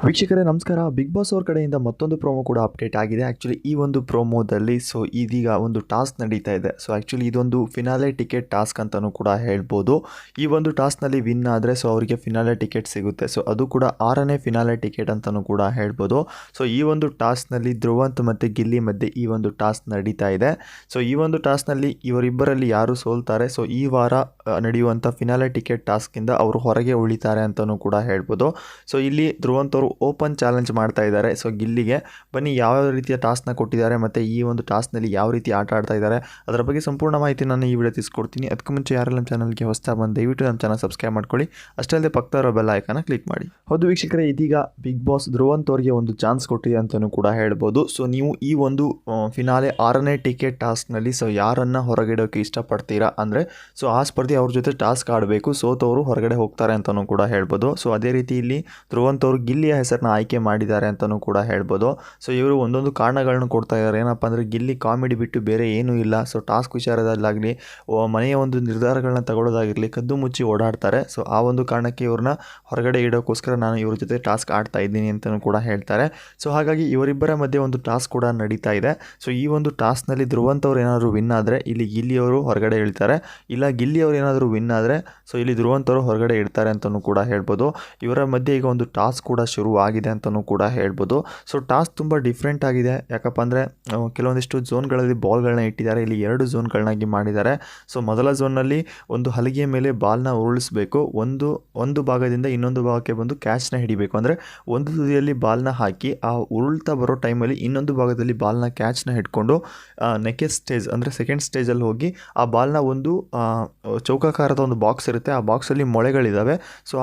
ವೀಕ್ಷಕರೇ ನಮಸ್ಕಾರ. Big boss ಅವ್ರ ಕಡೆಯಿಂದ ಮತ್ತೊಂದು ಪ್ರೋಮೋ ಕೂಡ ಅಪ್ಡೇಟ್ ಆಗಿದೆ. ಆ್ಯಕ್ಚುಲಿ ಈ ಒಂದು ಪ್ರೋಮೋದಲ್ಲಿ ಇದೀಗ ಒಂದು ಟಾಸ್ಕ್ ನಡೀತಾ ಇದೆ. ಆ್ಯಕ್ಚುಲಿ ಇದೊಂದು ಫಿನಾಲೆ ಟಿಕೆಟ್ ಟಾಸ್ಕ್ ಅಂತಲೂ ಕೂಡ ಹೇಳ್ಬೋದು. ಈ ಒಂದು ಟಾಸ್ಕ್ನಲ್ಲಿ ವಿನ್ ಆದರೆ ಅವರಿಗೆ ಫಿನಾಲೆ ಟಿಕೆಟ್ ಸಿಗುತ್ತೆ. ಅದು ಕೂಡ 6ನೇ ಫಿನಾಲೆ ಟಿಕೆಟ್ ಅಂತಲೂ ಕೂಡ ಹೇಳ್ಬೋದು. ಈ ಒಂದು ಟಾಸ್ಕ್ನಲ್ಲಿ ಧ್ರುವಂತ್ ಮತ್ತು ಗಿಲ್ಲಿ ಮಧ್ಯೆ ಈ ಒಂದು ಟಾಸ್ಕ್ ನಡೀತಾ ಇದೆ. ಈ ಒಂದು ಟಾಸ್ಕ್ನಲ್ಲಿ ಇವರಿಬ್ಬರಲ್ಲಿ ಯಾರು ಸೋಲ್ತಾರೆ ಈ ವಾರ ನಡೆಯುವಂಥ ಫಿನಾಲೆ ಟಿಕೆಟ್ ಟಾಸ್ಕಿಂದ ಅವರು ಹೊರಗೆ ಉಳಿತಾರೆ ಅಂತಲೂ ಕೂಡ ಹೇಳ್ಬೋದು. ಇಲ್ಲಿ ಧ್ರುವಂತ್ ಅವರು ಓಪನ್ ಚಾಲೆಂಜ್ ಮಾಡ್ತಾ ಇದ್ದಾರೆ. ಗಿಲ್ಲಿಗೆ ಬನ್ನಿ ಯಾವ ರೀತಿಯ ಟಾಸ್ಕ್ನ ಕೊಟ್ಟಿದ್ದಾರೆ ಮತ್ತು ಈ ಒಂದು ಟಾಸ್ಕ್ನಲ್ಲಿ ಯಾವ ರೀತಿ ಆಟ ಆಡ್ತಾ ಇದ್ದಾರೆ ಅದರ ಬಗ್ಗೆ ಸಂಪೂರ್ಣ ಮಾಹಿತಿ ನಾನು ಈ ವಿಡಿಯೋ ತಿಳಿಸ್ಕೊಡ್ತೀನಿ. ಅದಕ್ಕೂ ಮುಂಚೆ ಯಾರೆಲ್ಲ ನಮ್ಮ ಚಾನಲ್ಗೆ ಹೊಸದಾಗಿ ಬಂದು ದಯವಿಟ್ಟು ನಮ್ಮ ಚಾನಲ್ ಸಬ್ಸ್ಕ್ರೈಬ್ ಮಾಡ್ಕೊಳ್ಳಿ. ಅಷ್ಟೇ ಅಲ್ಲದೆ ಪಕ್ಕದ ಬೆಲ್ ಐಕಾನ್ ಕ್ಲಿಕ್ ಮಾಡಿ. ಹೌದು ವೀಕ್ಷಕರೇ, ಇದೀಗ ಬಿಗ್ ಬಾಸ್ ಧ್ರುವಂತ್ ಅವರಿಗೆ ಒಂದು ಚಾನ್ಸ್ ಕೊಟ್ಟಿದೆ ಅಂತಲೂ ಕೂಡ ಹೇಳ್ಬೋದು. ನೀವು ಈ ಒಂದು ಫಿನಾಲೆ 6ನೇ ಟಿಕೆಟ್ ಟಾಸ್ಕ್ನಲ್ಲಿ ಯಾರನ್ನು ಹೊರಗಿಡೋಕ್ಕೆ ಇಷ್ಟಪಡ್ತೀರಾ ಅಂದರೆ ಆ ಸ್ಪರ್ಧಿ ಅವ್ರ ಜೊತೆ ಟಾಸ್ಕ್ ಆಡಬೇಕು, ಸೋತವರು ಹೊರಗಡೆ ಹೋಗ್ತಾರೆ ಅಂತಲೂ ಕೂಡ ಹೇಳ್ಬೋದು. ಅದೇ ರೀತಿ ಇಲ್ಲಿ ಧ್ರುವಂತ್ ಅವರು ಗಿಲ್ಲಿಯ ಹೆಸರನ್ನ ಆಯ್ಕೆ ಮಾಡಿದ್ದಾರೆ ಅಂತಲೂ ಕೂಡ ಹೇಳ್ಬೋದು. ಇವರು ಒಂದೊಂದು ಕಾರಣಗಳನ್ನ ಕೊಡ್ತಾ ಇದ್ದಾರೆ. ಏನಪ್ಪ ಅಂದರೆ ಗಿಲ್ಲಿ ಕಾಮಿಡಿ ಬಿಟ್ಟು ಬೇರೆ ಏನೂ ಇಲ್ಲ. ಟಾಸ್ಕ್ ವಿಚಾರದಲ್ಲಾಗಲಿ ಮನೆಯ ಒಂದು ನಿರ್ಧಾರಗಳನ್ನ ತಗೊಳ್ಳೋದಾಗಿರಲಿ ಕದ್ದು ಮುಚ್ಚಿ ಓಡಾಡ್ತಾರೆ. ಆ ಒಂದು ಕಾರಣಕ್ಕೆ ಇವ್ರನ್ನ ಹೊರಗಡೆ ಇಡೋಕ್ಕೋಸ್ಕರ ನಾನು ಇವ್ರ ಜೊತೆ ಟಾಸ್ಕ್ ಆಡ್ತಾ ಇದ್ದೀನಿ ಅಂತಲೂ ಕೂಡ ಹೇಳ್ತಾರೆ. ಹಾಗಾಗಿ ಇವರಿಬ್ಬರ ಮಧ್ಯೆ ಒಂದು ಟಾಸ್ಕ್ ಕೂಡ ನಡೀತಾ ಇದೆ. ಈ ಒಂದು ಟಾಸ್ಕ್ನಲ್ಲಿ ಧ್ರುವಂತ್ ಅವ್ರು ಏನಾದರೂ ವಿನ್ ಆದರೆ ಇಲ್ಲಿ ಗಿಲ್ಲಿಯವರು ಹೊರಗಡೆ ಇಳ್ತಾರೆ, ಇಲ್ಲ ಗಿಲ್ಲಿಯವರು ಏನಾದರೂ ವಿನ್ ಆದರೆ ಇಲ್ಲಿ ಧ್ರುವಂತ್ ಅವರು ಹೊರಗಡೆ ಇಡ್ತಾರೆ ಅಂತಲೂ ಕೂಡ ಹೇಳ್ಬೋದು. ಇವರ ಮಧ್ಯೆ ಈಗ ಒಂದು ಟಾಸ್ಕ್ ಕೂಡ ಶುರು ಆಗಿದೆ ಅಂತಲೂ ಕೂಡ ಹೇಳ್ಬೋದು. ಟಾಸ್ಕ್ ತುಂಬ ಡಿಫ್ರೆಂಟ್ ಆಗಿದೆ. ಯಾಕಪ್ಪ ಅಂದರೆ ಕೆಲವೊಂದಿಷ್ಟು ಝೋನ್ಗಳಲ್ಲಿ ಬಾಲ್ಗಳನ್ನ ಇಟ್ಟಿದ್ದಾರೆ. ಇಲ್ಲಿ 2 ಝೋನ್ಗಳನ್ನಾಗಿ ಮಾಡಿದ್ದಾರೆ. ಮೊದಲ ಝೋನ್ನಲ್ಲಿ ಒಂದು ಹಲಗೆಯ ಮೇಲೆ ಬಾಲ್ನ ಉರುಳಿಸ್ಬೇಕು. ಒಂದು ಭಾಗದಿಂದ ಇನ್ನೊಂದು ಭಾಗಕ್ಕೆ ಬಂದು ಕ್ಯಾಚ್ನ ಹಿಡಿಬೇಕು. ಅಂದರೆ ಒಂದು ತುದಿಯಲ್ಲಿ ಬಾಲ್ನ ಹಾಕಿ ಆ ಉರುಳ್ತಾ ಬರೋ ಟೈಮಲ್ಲಿ ಇನ್ನೊಂದು ಭಾಗದಲ್ಲಿ ಬಾಲ್ನ ಕ್ಯಾಚ್ನ ಹಿಡ್ಕೊಂಡು ನೆಕ್ಸ್ಟ್ ಸ್ಟೇಜ್ ಅಂದರೆ ಸೆಕೆಂಡ್ ಸ್ಟೇಜಲ್ಲಿ ಹೋಗಿ ಆ ಬಾಲ್ನ ಒಂದು ಚೌಕಾಕಾರದ ಒಂದು ಬಾಕ್ಸ್ ಇರುತ್ತೆ. ಆ ಬಾಕ್ಸಲ್ಲಿ ಮೊಳೆಗಳಿದ್ದಾವೆ.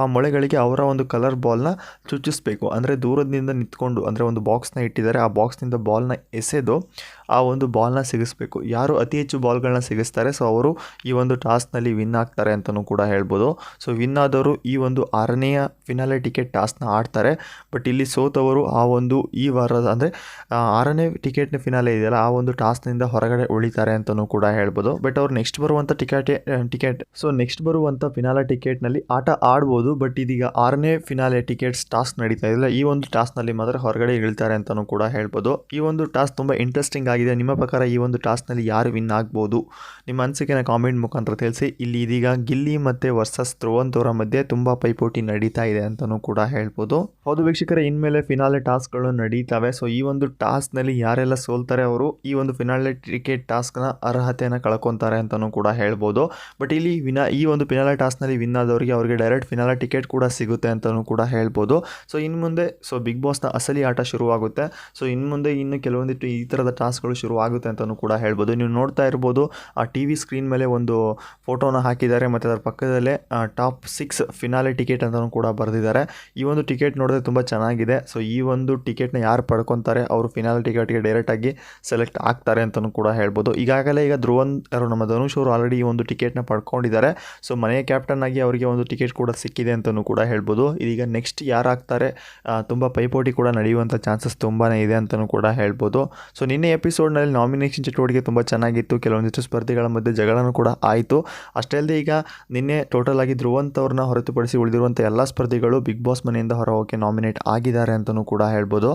ಆ ಮೊಳೆಗಳಿಗೆ ಅವರ ಒಂದು ಕಲರ್ ಬಾಲ್ನ ಚುಚ್ಚಿಸ್ಬೇಕು. ಅಂದರೆ ದೂರದಿಂದ ನಿಂತ್ಕೊಂಡು, ಅಂದರೆ ಒಂದು ಬಾಕ್ಸ್ನ ಇಟ್ಟಿದ್ದಾರೆ, ಆ ಬಾಕ್ಸ್ನಿಂದ ಬಾಲ್ನ ಎಸೆದು ಆ ಒಂದು ಬಾಲ್ನ ಸಿಗಿಸ್ಬೇಕು. ಯಾರು ಅತಿ ಹೆಚ್ಚು ಬಾಲ್ಗಳನ್ನ ಸಿಗಿಸ್ತಾರೆ ಅವರು ಈ ಒಂದು ಟಾಸ್ಕ್ನಲ್ಲಿ ವಿನ್ ಆಗ್ತಾರೆ ಅಂತಲೂ ಕೂಡ ಹೇಳ್ಬೋದು. ವಿನ್ ಆದವರು ಈ ಒಂದು 6ನೇಯ ಫಿನಾಲೆ ಟಿಕೆಟ್ ಟಾಸ್ಕ್ನ ಆಡ್ತಾರೆ. ಬಟ್ ಇಲ್ಲಿ ಸೋತವರು ಈ ವಾರದ ಅಂದರೆ 6ನೇ ಟಿಕೆಟ್ನ ಫಿನಾಲೆ ಇದೆಯಲ್ಲ ಆ ಒಂದು ಟಾಸ್ಕ್ನಿಂದ ಹೊರಗಡೆ ಉಳಿತಾರೆ ಅಂತಲೂ ಕೂಡ ಹೇಳ್ಬೋದು. ಬಟ್ ಅವ್ರು ನೆಕ್ಸ್ಟ್ ಬರುವಂಥ ನೆಕ್ಸ್ಟ್ ಬರುವಂಥ ಫಿನಾಲೆ ಟಿಕೆಟ್ನಲ್ಲಿ ಆಟ ಆಡ್ಬೋದು. ಬಟ್ ಇದೀಗ 6ನೇ ಫಿನಾಲೆ ಟಿಕೆಟ್ಸ್ ಟಾಸ್ಕ್ ನಡೀತಾ ಇದೆಯಲ್ಲ ಈ ಒಂದು ಟಾಸ್ಕ್ನಲ್ಲಿ ಮಾತ್ರ ಹೊರಗಡೆ ಇಳ್ತಾರೆ ಅಂತಲೂ ಕೂಡ ಹೇಳ್ಬೋದು. ಈ ಒಂದು ಟಾಸ್ಕ್ ತುಂಬ ಇಂಟ್ರೆಸ್ಟಿಂಗ್ ಆಗಿದೆ. ನಿಮ್ಮ ಪ್ರಕಾರ ಈ ಒಂದು ಟಾಸ್ಕ್ನಲ್ಲಿ ಯಾರು ವಿನ್ ಆಗ್ಬೋದು? ನಿಮ್ಮ ಅನಿಸಿಕೆನ ಕಾಮೆಂಟ್ ಮುಖಾಂತರ ತಿಳಿಸಿ. ಇಲ್ಲಿ ಇದೀಗ ಗಿಲ್ಲಿ ಮತ್ತು ವರ್ಸಸ್ ಧ್ರುವಂತ್ ಅವರ ಮಧ್ಯೆ ತುಂಬ ಪೈಪೋಟಿ ನಡೀತಾ ಇದೆ ಅಂತಲೂ ಕೂಡ ಹೇಳ್ಬೋದು. ಹೌದು ವೀಕ್ಷಕರೇ, ಇನ್ಮೇಲೆ ಫಿನಾಲೆ ಟಾಸ್ಕ್ಗಳು ನಡೀತವೆ. ಈ ಒಂದು ಟಾಸ್ಕ್ನಲ್ಲಿ ಯಾರೆಲ್ಲ ಸೋಲ್ತಾರೆ ಅವರು ಈ ಒಂದು ಫಿನಾಲೆ ಟಿಕೆಟ್ ಟಾಸ್ಕ್ನ ಅರ್ಹತೆಯನ್ನು ಕಳ್ಕೊತಾರೆ ಅಂತಲೂ ಕೂಡ ಹೇಳ್ಬೋದು. ಬಟ್ ಇಲ್ಲಿ ಈ ಒಂದು ಫಿನಾಲೆ ಟಾಸ್ಕ್ನಲ್ಲಿ ವಿನ್ ಆದವರಿಗೆ ಅವರಿಗೆ ಡೈರೆಕ್ಟ್ ಫಿನಾಲೆ ಟಿಕೆಟ್ ಕೂಡ ಸಿಗುತ್ತೆ ಅಂತಲೂ ಕೂಡ ಹೇಳ್ಬೋದು. ಇನ್ನು ಮುಂದೆ ಬಿಗ್ ಬಾಸ್ನ ಅಸಲಿ ಆಟ ಶುರುವಾಗುತ್ತೆ. ಇನ್ನು ಮುಂದೆ ಕೆಲವೊಂದಿಟ್ಟು ಈ ಥರದ ಟಾಸ್ಕ್ಗಳು ಶುರು ಆಗುತ್ತೆ ಅಂತಲೂ ಕೂಡ ಹೇಳ್ಬೋದು. ನೀವು ನೋಡ್ತಾ ಇರ್ಬೋದು, ಆ TV ಸ್ಕ್ರೀನ್ ಮೇಲೆ ಒಂದು ಫೋಟೋನ ಹಾಕಿದ್ದಾರೆ ಮತ್ತು ಅದರ ಪಕ್ಕದಲ್ಲೇ ಟಾಪ್ 6 ಫಿನಾಲೆ ಟಿಕೆಟ್ ಅಂತಲೂ ಕೂಡ ಬರೆದಿದ್ದಾರೆ. ಈ ಒಂದು ಟಿಕೆಟ್ ನೋಡಿದ್ರೆ ತುಂಬ ಚೆನ್ನಾಗಿದೆ. ಈ ಒಂದು ಟಿಕೆಟ್ನ ಯಾರು ಪಡ್ಕೊತಾರೆ ಅವರು ಫಿನಾಲೆ ಟಿಕೆಟ್ಗೆ ಡೈರೆಕ್ಟಾಗಿ ಸೆಲೆಕ್ಟ್ ಆಗ್ತಾರೆ ಅಂತಲೂ ಕೂಡ ಹೇಳ್ಬೋದು. ಈಗಾಗಲೇ ಧ್ರುವಂತ್ ನಮ್ಮ ಧನುಷ್ ಅವರು ಆಲ್ರೆಡಿ ಈ ಒಂದು ಟಿಕೆಟ್ನ ಪಡ್ಕೊಂಡಿದ್ದಾರೆ. ಮನೆಯ ಕ್ಯಾಪ್ಟನ್ ಆಗಿ ಅವರಿಗೆ ಒಂದು ಟಿಕೆಟ್ ಕೂಡ ಸಿಕ್ಕಿದೆ ಅಂತಲೂ ಕೂಡ ಹೇಳ್ಬೋದು. ಇದೀಗ ನೆಕ್ಸ್ಟ್ ಯಾರಾಗ್ತಾರೆ, ತುಂಬ ಪೈಪೋಟಿ ಕೂಡ ನಡೆಯುವಂಥ ಚಾನ್ಸಸ್ ತುಂಬಾ ಇದೆ ಅಂತಲೂ ಕೂಡ ಹೇಳ್ಬೋದು. ನಿನ್ನೆ ಎಪಿಸೋಡ್ನಲ್ಲಿ ನಾಮಿನೇಷನ್ ಚಟುವಟಿಕೆ ತುಂಬ ಚೆನ್ನಾಗಿತ್ತು. ಕೆಲವೊಂದಿಷ್ಟು ಸ್ಪರ್ಧಿಗಳ ಮಧ್ಯೆ ಜಗಳನೂ ಕೂಡ ಆಯಿತು. ಅಷ್ಟೇ ಅಲ್ಲದೆ ಈಗ ನಿನ್ನೆ ಟೋಟಲ್ ಆಗಿ ಧ್ರುವಂತ್ ಅವ್ರನ್ನ ಹೊರತುಪಡಿಸಿ ಉಳಿದಿರುವಂಥ ಎಲ್ಲ ಸ್ಪರ್ಧಿಗಳು ಬಿಗ್ ಬಾಸ್ ಮನೆಯಿಂದ ಹೊರಹೋಗಿ ನಾಮಿನೇಟ್ ಆಗಿದ್ದಾರೆ ಅಂತಲೂ ಕೂಡ ಹೇಳ್ಬೋದು.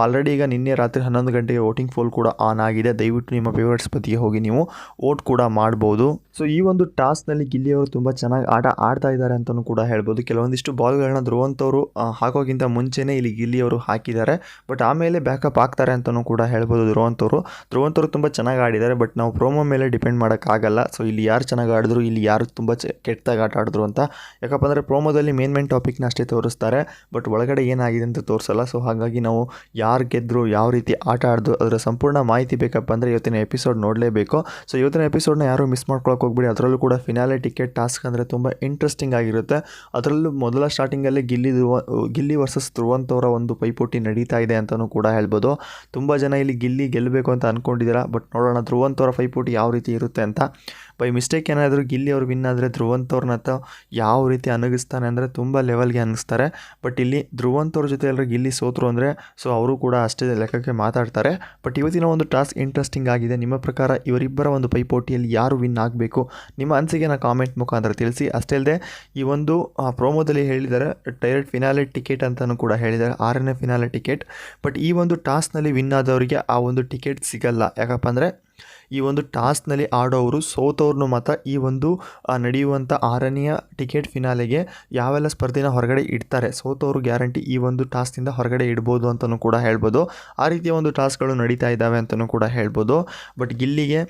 ಆಲ್ರೆಡಿ ಈಗ ನಿನ್ನೆ ರಾತ್ರಿ 11 ಗಂಟೆಗೆ ವೋಟಿಂಗ್ ಪೋಲ್ ಕೂಡ ಆನ್ ಆಗಿದೆ. ದಯವಿಟ್ಟು ನಿಮ್ಮ ಫೇವರೇಟ್ ಸ್ಪರ್ಧಿಗೆ ಹೋಗಿ ನೀವು ವೋಟ್ ಕೂಡ ಮಾಡ್ಬೋದು. ಈ ಒಂದು ಟಾಸ್ಕ್ನಲ್ಲಿ ಗಿಲ್ಲಿಯವರು ತುಂಬ ಚೆನ್ನಾಗಿ ಆಟ ಆಡ್ತಾ ಇದ್ದಾರೆ ಅಂತಲೂ ಕೂಡ ಹೇಳ್ಬೋದು. ಕೆಲವೊಂದಿಷ್ಟು ಬಾಲ್ಗಳನ್ನ ಧ್ರುವಂತ್ ಅವರು ಹಾಕೋಕ್ಕಿಂತ ಮುಂಚೆನೇ ಇಲ್ಲಿ ಗಿಲ್ಲಿಯವರು ಹಾಕಿದ್ದಾರೆ. ಬಟ್ ಆಮೇಲೆ ಬ್ಯಾಕಪ್ ಆಗ್ತಾರೆ ಅಂತಲೂ ಕೂಡ ಹೇಳ್ಬೋದು. ಧ್ರುವಂತ್ ಅವರು ತುಂಬ ಚೆನ್ನಾಗಿ ಆಡಿದ್ದಾರೆ. ಬಟ್ ನಾವು ಪ್ರೋಮೋ ಮೇಲೆ ಡಿಪೆಂಡ್ ಮಾಡೋಕ್ಕಾಗಲ್ಲ. ಇಲ್ಲಿ ಯಾರು ಚೆನ್ನಾಗಿ ಆಡಿದ್ರು, ಇಲ್ಲಿ ಯಾರು ತುಂಬ ಕೆಟ್ಟದಾಗಿ ಆಟ ಆಡಿದ್ರು ಅಂತ. ಯಾಕಪ್ಪ ಅಂದರೆ ಪ್ರೋಮೋದಲ್ಲಿ ಮೇನ್ ಟಾಪಿಕ್ನ ಅಷ್ಟೇ ತೋರಿಸ್ತಾರೆ. ಬಟ್ ಒಳಗಡೆ ಏನಾಗಿದೆ ಅಂತ ತೋರಿಸಲ್ಲ. ಹಾಗಾಗಿ ನಾವು ಯಾರು ಗೆದ್ದರು, ಯಾವ ರೀತಿ ಆಟ ಆಡಿದ್ರು ಅದರ ಸಂಪೂರ್ಣ ಮಾಹಿತಿ ಬೇಕಪ್ಪ ಅಂದರೆ ಇವತ್ತಿನ ಎಪಿಸೋಡ್ ನೋಡಲೇಬೇಕು. ಇವತ್ತಿನ ಎಪಿಸೋಡ್ನ ಯಾರು ಮಿಸ್ ಮಾಡ್ಕೊಳಕ್ಕೆ ಹೋಗ್ಬಿಡಿ. ಅದರಲ್ಲೂ ಕೂಡ ಫಿನಾಲೆ ಟಿಕೆಟ್ ಟಾಸ್ಕ್ ಅಂದರೆ ತುಂಬ ಇಂಟ್ರೆಸ್ಟಿಂಗ್ ಆಗಿರುತ್ತೆ. ಅದರಲ್ಲೂ ಮೊದಲ ಸ್ಟಾರ್ಟಿಂಗಲ್ಲಿ ಗಿಲ್ಲಿ ವರ್ಸಸ್ ಧ್ರುವಂತ್ ಅವರ ಒಂದು ಪೈಪೋಟಿ ನಡೀತಾ ಇದೆ ಅಂತಲೂ ಕೂಡ ಹೇಳ್ಬೋದು. ತುಂಬ ಜನ ಇಲ್ಲಿ ಗಿಲ್ಲಿ ಗೆಲ್ಲಬೇಕು ಅಂತ ಅಂದ್ಕೊಂಡಿದ್ದೀರಾ. ಬಟ್ ನೋಡೋಣ ಧ್ರುವಂತ್ ಅವರ ಪೈಪೋಟಿ ಯಾವ ರೀತಿ ಇರುತ್ತೆ ಅಂತ. ಬೈ ಮಿಸ್ಟೇಕ್ ಏನಾದರೂ ಗಿಲ್ಲಿ ಅವ್ರು ವಿನ್ ಆದರೆ ಧ್ರುವಂತ್ ಅವ್ರನ್ನ ಯಾವ ರೀತಿ ಅನಗಿಸ್ತಾನೆ ಅಂದರೆ ತುಂಬ ಲೆವೆಲ್ಗೆ ಅನ್ನಿಸ್ತಾರೆ. ಬಟ್ ಇಲ್ಲಿ ಧ್ರುವಂತ್ ಅವ್ರ ಜೊತೆ ಎಲ್ಲರೂ ಗಿಲ್ಲಿ ಸೋತರು ಅಂದರೆ ಸೊ ಅವರು ಕೂಡ ಅಷ್ಟೇ ಲೆಕ್ಕಕ್ಕೆ ಮಾತಾಡ್ತಾರೆ. ಬಟ್ ಇವತ್ತಿನ ಒಂದು ಟಾಸ್ಕ್ ಇಂಟ್ರೆಸ್ಟಿಂಗ್ ಆಗಿದೆ. ನಿಮ್ಮ ಪ್ರಕಾರ ಇವರಿಬ್ಬರ ಒಂದು ಪೈಪೋಟಿಯಲ್ಲಿ ಯಾರು ವಿನ್ ಆಗಬೇಕು, ನಿಮ್ಮ ಅನಿಸಿಕೆನ ಕಾಮೆಂಟ್ ಮುಖಾಂತರ ತಿಳಿಸಿ. ಅಷ್ಟೇ ಅಲ್ಲದೆ ಈ ಒಂದು ಪ್ರೋಮೋದಲ್ಲಿ ಹೇಳಿದ್ದಾರೆ ಡೈರೆಕ್ಟ್ ಫಿನಾಲೆ ಟಿಕೆಟ್ ಅಂತಲೂ ಕೂಡ ಹೇಳಿದ್ದಾರೆ, 6ನೇ ಫಿನಾಲೆ ಟಿಕೆಟ್. ಬಟ್ ಈ ಒಂದು ಟಾಸ್ಕ್ನಲ್ಲಿ ವಿನ್ ಆದವರಿಗೆ ಆ ಒಂದು ಟಿಕೆಟ್ ಸಿಗಲ್ಲ. ಯಾಕಪ್ಪ ಅಂದರೆ ಈ ಒಂದು ಟಾಸ್ಕ್ನಲ್ಲಿ ಆಡೋರು ಸೋತವ್ರನ್ನು ಮಾತ್ರ ಈ ಒಂದು ನಡೆಯುವಂಥ 6ನೆಯ ಟಿಕೆಟ್ ಫಿನಾಲೆಗೆ ಯಾವೆಲ್ಲ ಸ್ಪರ್ಧೆನ ಹೊರಗಡೆ ಇಡ್ತಾರೆ, ಸೋತವರು ಗ್ಯಾರಂಟಿ ಈ ಒಂದು ಟಾಸ್ಕ್ನಿಂದ ಹೊರಗಡೆ ಇಡ್ಬೋದು ಅಂತಲೂ ಕೂಡ ಹೇಳ್ಬೋದು. ಆ ರೀತಿಯ ಒಂದು ಟಾಸ್ಕ್ಗಳು ನಡೀತಾ ಇದ್ದಾವೆ ಅಂತಲೂ ಕೂಡ ಹೇಳ್ಬೋದು. ಬಟ್ ಗಿಲ್ಲಿಗೆ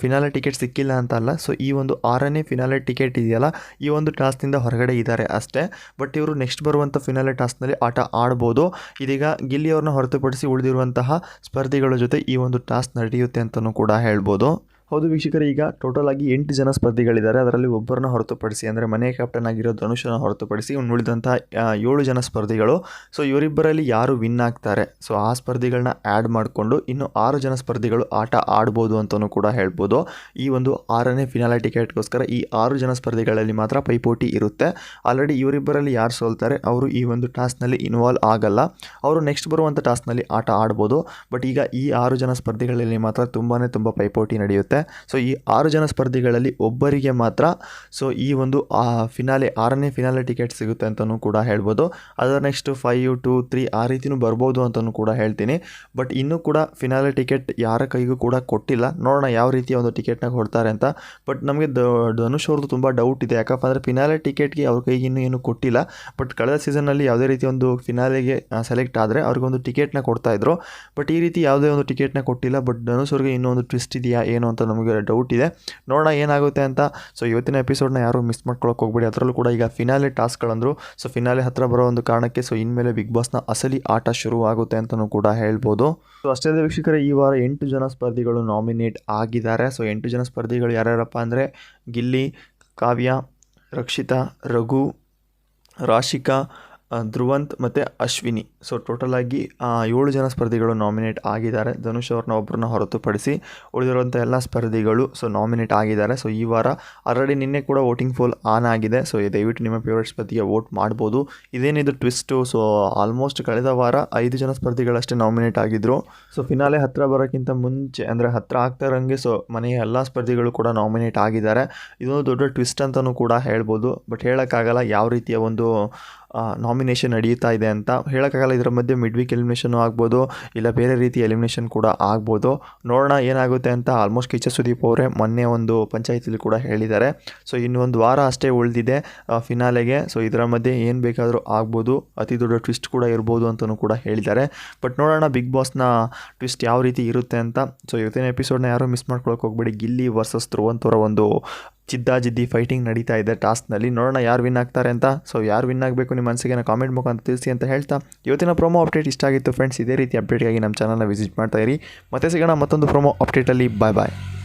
ಫಿನಾಲೆ ಟಿಕೆಟ್ ಸಿಕ್ಕಿಲ್ಲ ಅಂತ ಅಲ್ಲ, ಸೊ ಈ ಒಂದು 6ನೇ ಫಿನಾಲೆ ಟಿಕೆಟ್ ಇದೆಯಲ್ಲ ಈ ಒಂದು ಟಾಸ್ಕ್ನಿಂದ ಹೊರಗಡೆ ಇದ್ದಾರೆ ಅಷ್ಟೇ. ಬಟ್ ಇವರು ನೆಕ್ಸ್ಟ್ ಬರುವಂಥ ಫಿನಾಲೆ ಟಾಸ್ಕ್ನಲ್ಲಿ ಆಟ ಆಡ್ಬೋದು. ಇದೀಗ ಗಿಲ್ಲಿಯವ್ರನ್ನ ಹೊರತುಪಡಿಸಿ ಉಳಿದಿರುವಂತಹ ಸ್ಪರ್ಧಿಗಳ ಜೊತೆ ಈ ಒಂದು ಟಾಸ್ಕ್ ನಡೆಯುತ್ತೆ ಅಂತಲೂ ಕೂಡ ಹೇಳ್ಬೋದು. ಹೌದು ವೀಕ್ಷಕರೇ, ಈಗ ಟೋಟಲ್ ಆಗಿ 8 ಜನ ಸ್ಪರ್ಧಿಗಳಿದ್ದಾರೆ. ಅದರಲ್ಲಿ ಒಬ್ಬರನ್ನ ಹೊರತುಪಡಿಸಿ ಅಂದರೆ ಮನೆ ಕ್ಯಾಪ್ಟನ್ ಆಗಿರೋ ಧನುಷನ ಹೊರತುಪಡಿಸಿ ಉಳಿದಂಥ 7 ಜನ ಸ್ಪರ್ಧಿಗಳು. ಸೊ ಇವರಿಬ್ಬರಲ್ಲಿ ಯಾರು ವಿನ್ ಆಗ್ತಾರೆ, ಸೊ ಆ ಸ್ಪರ್ಧಿಗಳನ್ನ ಆ್ಯಡ್ ಮಾಡಿಕೊಂಡು ಇನ್ನು 6 ಜನ ಸ್ಪರ್ಧಿಗಳು ಆಟ ಆಡ್ಬೋದು ಅಂತಲೂ ಕೂಡ ಹೇಳ್ಬೋದು. ಈ ಒಂದು 6ನೇ ಫಿನಾಲೆ ಟಿಕೆಟ್ಗೋಸ್ಕರ ಈ 6 ಜನ ಸ್ಪರ್ಧಿಗಳಲ್ಲಿ ಮಾತ್ರ ಪೈಪೋಟಿ ಇರುತ್ತೆ. ಆಲ್ರೆಡಿ ಇವರಿಬ್ಬರಲ್ಲಿ ಯಾರು ಸೋಲ್ತಾರೆ ಅವರು ಈ ಒಂದು ಟಾಸ್ಕ್ನಲ್ಲಿ ಇನ್ವಾಲ್ವ್ ಆಗಲ್ಲ, ಅವರು ನೆಕ್ಸ್ಟ್ ಬರುವಂಥ ಟಾಸ್ಕ್ನಲ್ಲಿ ಆಟ ಆಡ್ಬೋದು. ಬಟ್ ಈಗ ಈ 6 ಜನ ಸ್ಪರ್ಧಿಗಳಲ್ಲಿ ಮಾತ್ರ ತುಂಬ ಪೈಪೋಟಿ ನಡೆಯುತ್ತೆ. ಸೊ ಈ 6 ಜನ ಸ್ಪರ್ಧಿಗಳಲ್ಲಿ ಒಬ್ಬರಿಗೆ ಮಾತ್ರ ಸೊ ಈ ಒಂದು ಫಿನಾಲೆ 6ನೇ ಫಿನಾಲೆ ಟಿಕೆಟ್ ಸಿಗುತ್ತೆ ಅಂತಲೂ ಕೂಡ ಹೇಳ್ಬೋದು. ಅದರ ನೆಕ್ಸ್ಟ್ 5, 2, 3 ಆ ರೀತಿಯೂ ಬರ್ಬೋದು ಅಂತಲೂ ಕೂಡ ಹೇಳ್ತೀನಿ. ಬಟ್ ಇನ್ನೂ ಕೂಡ ಫಿನಾಲೆ ಟಿಕೆಟ್ ಯಾರ ಕೈಗೂ ಕೂಡ ಕೊಟ್ಟಿಲ್ಲ. ನೋಡೋಣ ಯಾವ ರೀತಿಯ ಒಂದು ಟಿಕೆಟ್ನ ಕೊಡ್ತಾರೆ ಅಂತ. ಬಟ್ ನಮಗೆ ಧನುಷ್ ಅವ್ರದ್ದು ತುಂಬ ಡೌಟ್ ಇದೆ. ಯಾಕಪ್ಪ ಅಂದರೆ ಫಿನಾಲೆ ಟಿಕೆಟ್ಗೆ ಅವ್ರ ಕೈಗೆ ಇನ್ನೂ ಏನು ಕೊಟ್ಟಿಲ್ಲ. ಬಟ್ ಕಳೆದ ಸೀಸನ್ನಲ್ಲಿ ಯಾವುದೇ ರೀತಿಯ ಒಂದು ಫಿನಾಲೆಗೆ ಸೆಲೆಕ್ಟ್ ಆದರೆ ಅವ್ರಿಗೊಂದು ಟಿಕೆಟ್ನ ಕೊಡ್ತಾಯಿದ್ರು. ಬಟ್ ಈ ರೀತಿ ಯಾವುದೇ ಒಂದು ಟಿಕೆಟ್ನ ಕೊಟ್ಟಿಲ್ಲ. ಬಟ್ ಧನುಷ್ ಅವ್ರಿಗೆ ಇನ್ನೂ ಒಂದು ಟ್ವಿಸ್ಟ್ ಇದೆಯಾ ಏನು ಅಂತ ನಮಗೆ ಡೌಟ್ ಇದೆ. ನೋಡೋಣ ಏನಾಗುತ್ತೆ ಅಂತ. ಸೊ ಇವತ್ತಿನ ಎಪಿಸೋಡ್ನ ಯಾರು ಮಿಸ್ ಮಾಡ್ಕೊಳ್ಳೋಕೆ ಹೋಗ್ಬೇಡಿ. ಅದರಲ್ಲೂ ಕೂಡ ಈಗ ಫಿನಾಲೆ ಟಾಸ್ಕ್ಗಳಂದ್ರು. ಸೊ ಫಿನಾಲೆ ಹತ್ತಿರ ಬರೋ ಒಂದು ಕಾರಣಕ್ಕೆ ಸೊ ಇನ್ಮೇಲೆ ಬಿಗ್ ಬಾಸ್ನ ಅಸಲಿ ಆಟ ಶುರು ಆಗುತ್ತೆ ಅಂತಲೂ ಕೂಡ ಹೇಳ್ಬೋದು. ಸೊ ಅಷ್ಟೇ ವೀಕ್ಷಕರೇ, ಈ ವಾರ 8 ಜನ ಸ್ಪರ್ಧಿಗಳು ನಾಮಿನೇಟ್ ಆಗಿದ್ದಾರೆ. ಸೊ 8 ಜನ ಸ್ಪರ್ಧಿಗಳು ಯಾರ್ಯಾರಪ್ಪ ಅಂದರೆ ಗಿಲ್ಲಿ, ಕಾವ್ಯ, ರಕ್ಷಿತಾ, ರಘು, ರಾಶಿಕಾ, ಧ್ರುವಂತ್ ಮತ್ತು ಅಶ್ವಿನಿ. ಸೊ ಟೋಟಲಾಗಿ 7 ಜನ ಸ್ಪರ್ಧಿಗಳು ನಾಮಿನೇಟ್ ಆಗಿದ್ದಾರೆ. ಧನುಷ್ ಅವ್ರನ್ನ ಒಬ್ಬರನ್ನ ಹೊರತುಪಡಿಸಿ ಉಳಿದಿರುವಂಥ ಎಲ್ಲ ಸ್ಪರ್ಧಿಗಳು ಸೊ ನಾಮಿನೇಟ್ ಆಗಿದ್ದಾರೆ. ಸೊ ಈ ವಾರ ಆಲ್ರೆಡಿ ನಿನ್ನೆ ಕೂಡ ವೋಟಿಂಗ್ ಪೋಲ್ ಆನ್ ಆಗಿದೆ. ಸೊ ದಯವಿಟ್ಟು ನಿಮ್ಮ ಫೇವ್ರೇಟ್ ಸ್ಪರ್ಧಿಗೆ ವೋಟ್ ಮಾಡ್ಬೋದು. ಇದೇನಿದು ಟ್ವಿಸ್ಟು, ಸೊ ಆಲ್ಮೋಸ್ಟ್ ಕಳೆದ ವಾರ 5 ಜನ ಸ್ಪರ್ಧಿಗಳಷ್ಟೇ ನಾಮಿನೇಟ್ ಆಗಿದ್ದರು. ಸೊ ಫಿನಾಲೆ ಹತ್ತಿರ ಬರೋಕ್ಕಿಂತ ಮುಂಚೆ ಅಂದರೆ ಹತ್ತಿರ ಆಗ್ತಾರಂಗೆ ಸೊ ಮನೆಯ ಎಲ್ಲ ಸ್ಪರ್ಧಿಗಳು ಕೂಡ ನಾಮಿನೇಟ್ ಆಗಿದ್ದಾರೆ. ಇದೊಂದು ದೊಡ್ಡ ಟ್ವಿಸ್ಟ್ ಅಂತಲೂ ಕೂಡ ಹೇಳ್ಬೋದು. ಬಟ್ ಹೇಳೋಕ್ಕಾಗಲ್ಲ ಯಾವ ರೀತಿಯ ಒಂದು ನಾಮಿನೇಷನ್ ನಡೆಯುತ್ತಾ ಇದೆ ಅಂತ ಹೇಳೋಕ್ಕಾಗಲ್ಲ. ಇದರ ಮಧ್ಯೆ ಮಿಡ್ ವೀಕ್ ಎಲಿಮಿನೇಷನ್ ಆಗ್ಬೋದು, ಇಲ್ಲ ಬೇರೆ ರೀತಿ ಎಲಿಮಿನೇಷನ್ ಕೂಡ ಆಗ್ಬೋದು. ನೋಡೋಣ ಏನಾಗುತ್ತೆ ಅಂತ. ಆಲ್ಮೋಸ್ಟ್ ಕಿಚ್ಚ ಸುದೀಪ್ ಅವರೇ ಮೊನ್ನೆ ಒಂದು ಪಂಚಾಯತಿಲಿ ಕೂಡ ಹೇಳಿದ್ದಾರೆ. ಸೊ ಇನ್ನೊಂದು ವಾರ ಅಷ್ಟೇ ಉಳಿದಿದೆ ಫಿನಾಲೆಗೆ. ಸೊ ಇದರ ಮಧ್ಯೆ ಏನು ಬೇಕಾದರೂ ಆಗ್ಬೋದು, ಅತಿ ದೊಡ್ಡ ಟ್ವಿಸ್ಟ್ ಕೂಡ ಇರ್ಬೋದು ಅಂತಲೂ ಕೂಡ ಹೇಳಿದ್ದಾರೆ. ಬಟ್ ನೋಡೋಣ ಬಿಗ್ ಬಾಸ್ನ ಟ್ವಿಸ್ಟ್ ಯಾವ ರೀತಿ ಇರುತ್ತೆ ಅಂತ. ಸೊ ಇವತ್ತಿನ ಎಪಿಸೋಡ್ನ ಯಾರೂ ಮಿಸ್ ಮಾಡ್ಕೊಳಕ್ಕೆ ಹೋಗ್ಬೇಡಿ. ಗಿಲ್ಲಿ ವರ್ಸಸ್ ಧ್ರುವಂತ್ ಅವರ ಒಂದು ಜಿದ್ದಾಜಿದ್ದಿ ಫೈಟಿಂಗ್ ನಡೀತಾ ಇದೆ ಟಾಸ್ಕ್ನಲ್ಲಿ. ನೋಡೋಣ ಯಾರು ವಿನ್ ಆಗ್ತಾರೆ ಅಂತ. ಸೊ ಯಾರು ವಿನ್ ಆಗಬೇಕು ನಿಮ್ಮ ಮನಸ್ಸಿಗೆ ಕಾಮೆಂಟ್ ಮುಖಾಂತರ ತಿಳಿಸಿ ಅಂತ ಹೇಳ್ತಾ ಇವತ್ತಿನ ಪ್ರೊಮೋ ಅಪ್ಡೇಟ್ ಇಷ್ಟ ಆಗಿತ್ತು ಫ್ರೆಂಡ್ಸ್. ಇದೇ ರೀತಿ ಅಪ್ಡೇಟ್ಗಾಗಿ ನಮ್ಮ ಚಾನಲ್ನ ವಿಸಿಟ್ ಮಾಡ್ತಾ ಇರಿ. ಮತ್ತೆ ಸಿಗೋಣ ಮತ್ತೊಂದು ಪ್ರೊಮೋ ಅಪ್ಡೇಟಲ್ಲಿ. ಬಾಯ್.